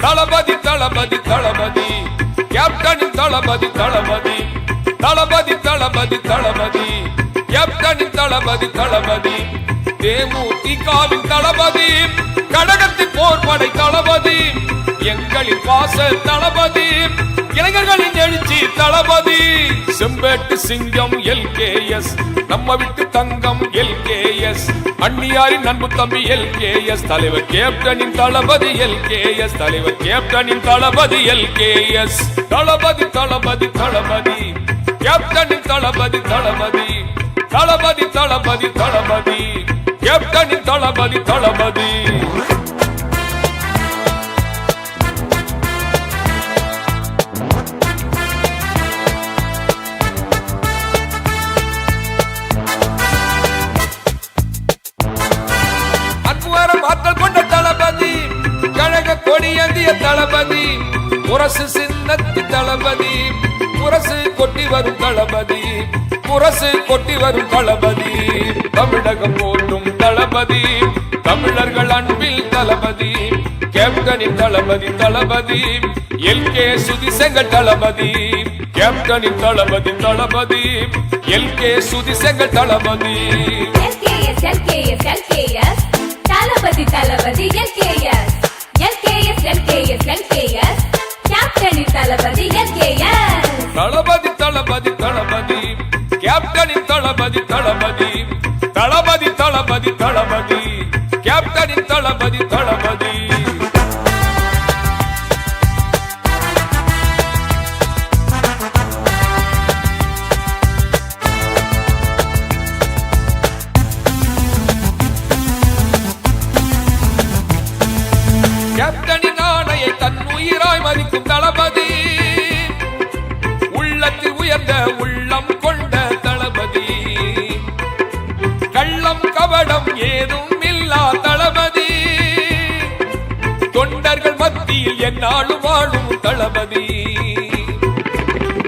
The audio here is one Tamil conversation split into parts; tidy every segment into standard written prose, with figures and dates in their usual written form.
தளபதி தளபதி கேப்டனின் தளபதி தளபதி தளபதி தளபதி தளபதி கேப்டனின் தளபதி தளபதி தேமுதிகவின் தளபதி கடகத்தின் போர்படை தளபதி எங்களின் பாச தளபதி இளைஞர்களின் எழுச்சி தளபதி செம்பேட்டு சிங்கம் LKS நம்ம விட்டு தங்கம் LKS அண்ணியாரின் அன்பு தம்பி LKS தலைவர் கேப்டனின் தளபதி LKS தலைவர் கேப்டனின் தளபதி LKS தளபதி தளபதி தளபதி கேப்டனின் தளபதி தளபதி தளபதி தளபதி தளபதி கேப்டனின் தளபதி தளபதி ஆற்றல் கொண்ட தளபதி கழக கொடியந்திய தளபதி முரசு சின்னத்தி தளபதி முரசு கொட்டி வரும் தளபதி முரசு கொட்டி வரும் தளபதி தமிழகம் போற்றும் தளபதி தமிழர்கள் அன்பில் தளபதி கேப்டனின் தளபதி தளபதி LK சுதிசெங்க தளபதி கேப்டனின் தளபதி தளபதி LK சுதிசெங்க தளபதி தளபதி தளபதி LKS LKS LKS LKS கேப்டனின் தளபதி LKS தளபதி தளபதி தளபதி கேப்டனின் தளபதி தளபதி தளபதி தளபதி தளபதி கேப்டனின் தளபதி தளபதி கேப்டனின் ஆணையை தன் உயிராய் மதிக்கும் தளபதி உள்ளத்தில் உயர்ந்த உள்ளம் கொண்ட தளபதி கள்ளம் கபடம் ஏதும் இல்லா தளபதி தொண்டர்கள் மத்தியில் எந்நாளும் வாழும் தளபதி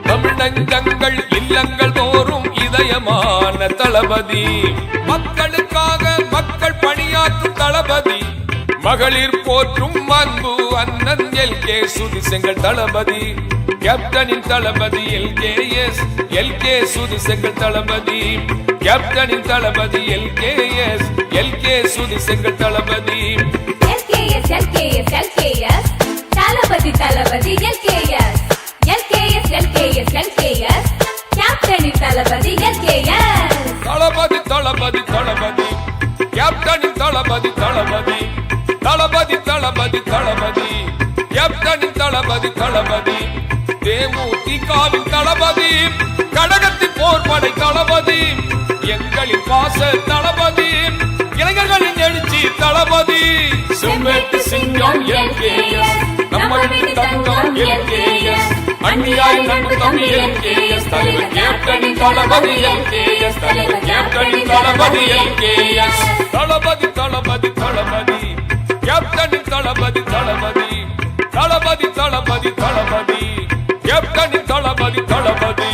தமிழஞ்சங்கள் இல்லங்கள் தோறும் இதயமான தளபதி மக்களுக்காக மக்கள் பணியாற்றும் தளபதி மகளிர் போற்றும் அன்பு அண்ணன் LK சுதிசெங்கல் தளபதி கேப்டனின் தளபதி LKS LK சுதிசெங்கல் தளபதி கேப்டனின் தளபதி LKS LK சுதிசெங்கல் தளபதி LKS LKS LKS தளபதி தளபதி LKS LKS LKS LKS கேப்டனின் தளபதி LKS தளபதி தளபதி தளபதி கேப்டனின் தளபதி தளபதி தளபதி தளபதி தளபதி கேப்டனின் தளபதி தளபதி தேமுதிகவின் தளபதி கடகத்தின் போர்படை தளபதி எங்களின் பாச தளபதி இளைஞர்களின் எழுச்சி தளபதி செம்பேட்டு சிங்கம் LKS நம்ம விட்டு தங்கம் LKS அண்ணியாரின் அன்பு தம்பி LKS தலைவர் கேப்டனின் தளபதி LKS தலைவர் கேப்டனின் தளபதி LKS தளபதி தளபதி தளபதி கேப்டனின் தளபதி தளபதி தளபதி தளபதி தளபதி கேப்டனின் தளபதி தளபதி